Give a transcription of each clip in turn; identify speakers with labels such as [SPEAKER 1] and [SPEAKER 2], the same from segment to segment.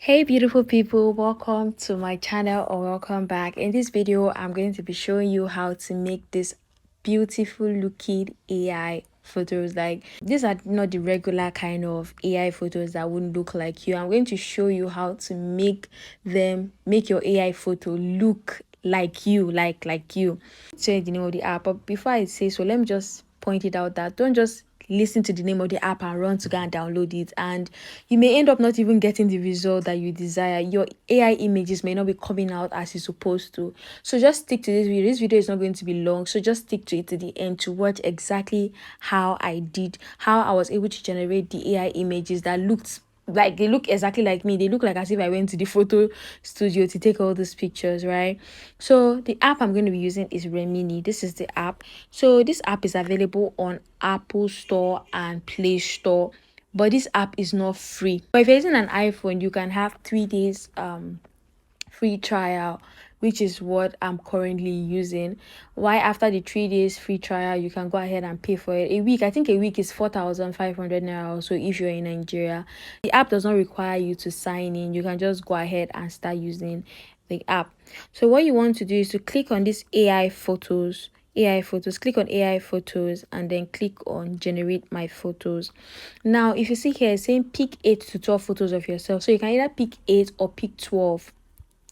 [SPEAKER 1] Hey beautiful people, welcome to my channel or welcome back. In this video I'm going to be showing you how to make this beautiful looking AI photos. Like, these are not the regular kind of AI photos that wouldn't look like you. I'm going to show you how to make your AI photo look like you, like you. Say the name of the app, but before I say so, let me just point it out that don't just listen to the name of the app and run to go and download it, and you may end up not even getting the result that you desire. Your AI images may not be coming out as it's supposed to. So just stick to this video. This video is not going to be long, so just stick to it to the end to watch exactly how I was able to generate the AI images that looked like, they look exactly like me. They look like as if I went to the photo studio to take all these pictures, right? So the app I'm going to be using is Remini. This is the app. So this app is available on Apple Store and Play Store, but this app is not free. But if you're using an iPhone, you can have 3 days free trial, which is what I'm currently using. Why, after the 3 days free trial, you can go ahead and pay for it. A week, I think a week is 4,500 naira. So if you're in Nigeria, the app does not require you to sign in. You can just go ahead and start using the app. So what you want to do is to click on this AI photos, click on AI photos, and then click on generate my photos. Now if you see here, it's saying pick 8 to 12 photos of yourself, so you can either pick 8 or pick 12.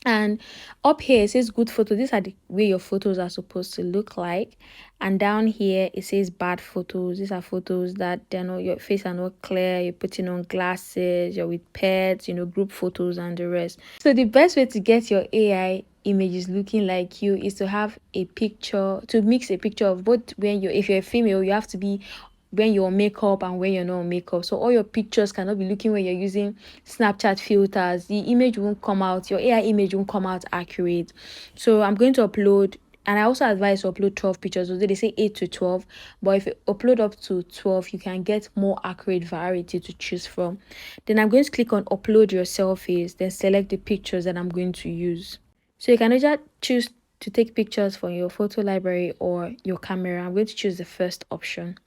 [SPEAKER 1] And up here it says good photo. These are the way your photos are supposed to look like. And down here it says bad photos. These are photos that they're not, your face are not clear, you're putting on glasses, you're with pets, group photos and the rest. So the best way to get your AI images looking like you is to have a picture, to mix a picture of both. When you're, if you're a female, you have to be when you're on makeup and when you're not on makeup. So all your pictures cannot be looking when you're using Snapchat filters. The image won't come out, your AI image won't come out accurate. So I'm going to upload, and I also advise to upload 12 pictures, although they say 8 to 12, but if you upload up to 12, you can get more accurate variety to choose from. Then I'm going to click on upload your selfies, then select the pictures that I'm going to use. So you can either choose to take pictures from your photo library or your camera. I'm going to choose the first option.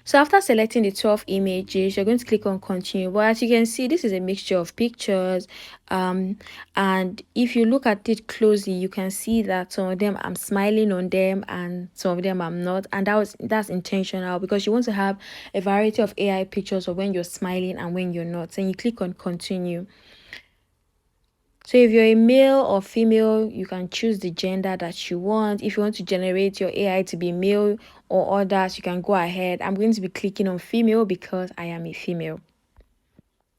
[SPEAKER 1] So after selecting the 12 images, you're going to click on continue. But as you can see, this is a mixture of pictures, and if you look at it closely, you can see that some of them I'm smiling on them and some of them I'm not, and that's intentional, because you want to have a variety of AI pictures of when you're smiling and when you're not. And you click on continue. So if you're a male or female, you can choose the gender that you want. If you want to generate your AI to be male or others, you can go ahead. I'm going to be clicking on female because I am a female.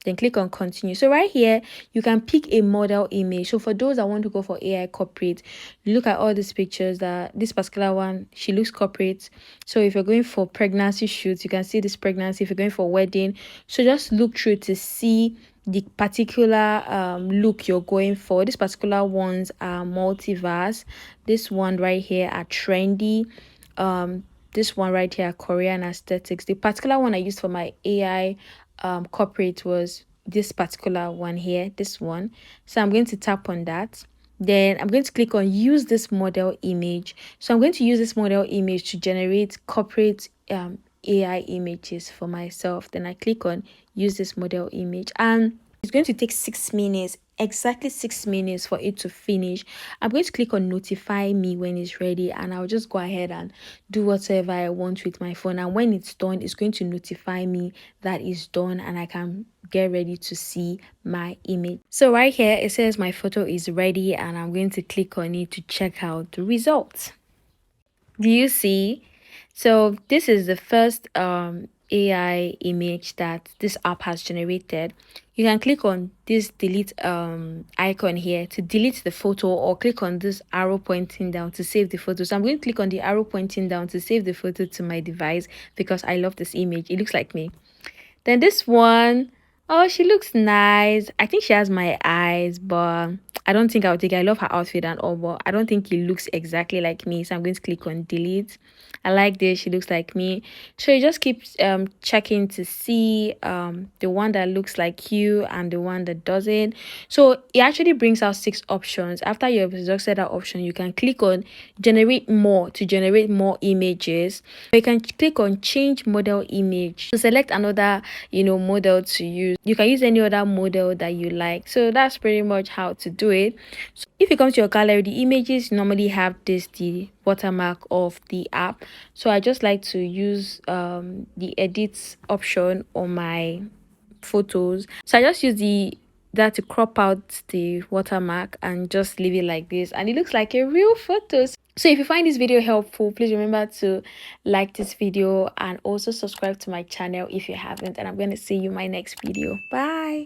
[SPEAKER 1] Then click on continue. So right here, you can pick a model image. So for those that want to go for AI corporate, look at all these pictures. That this particular one, she looks corporate. So if you're going for pregnancy shoots, you can see this pregnancy. If you're going for wedding, so just look through to see the particular look you're going for. These particular ones are multiverse. This one right here are trendy. This one right here, Korean aesthetics. The particular one I used for my AI corporate was this particular one here, this one. So I'm going to tap on that. Then I'm going to click on use this model image. So I'm going to use this model image to generate corporate AI images for myself. Then I click on use this model image, and it's going to take 6 minutes, exactly 6 minutes for it to finish. I'm going to click on notify me when it's ready, and I'll just go ahead and do whatever I want with my phone. And when it's done, it's going to notify me that it's done, and I can get ready to see my image. So right here it says my photo is ready, and I'm going to click on it to check out the results. Do you see? So this is the first AI image that this app has generated. You can click on this delete icon here to delete the photo, or click on this arrow pointing down to save the photo. So I'm going to click on the arrow pointing down to save the photo to my device because I love this image. It looks like me. Then this one, oh, she looks nice. I think she has my eyes, but I don't think I'll take it. I love her outfit and all, but I don't think it looks exactly like me. So I'm going to click on delete. I like this. She looks like me. So you just keep checking to see the one that looks like you and the one that doesn't. So it actually brings out 6 options. After you have exhausted that option, you can click on generate more to generate more images. You can click on change model image to select another model to use. you can use any other model that you like. So that's pretty much how to do it. So if you come to your gallery, the images normally have the watermark of the app. So I just like to use the edit option on my photos. So I just use that to crop out the watermark and just leave it like this, and it looks like a real photo. So if you find this video helpful, please remember to like this video and also subscribe to my channel if you haven't, and I'm going to see you in my next video. Bye.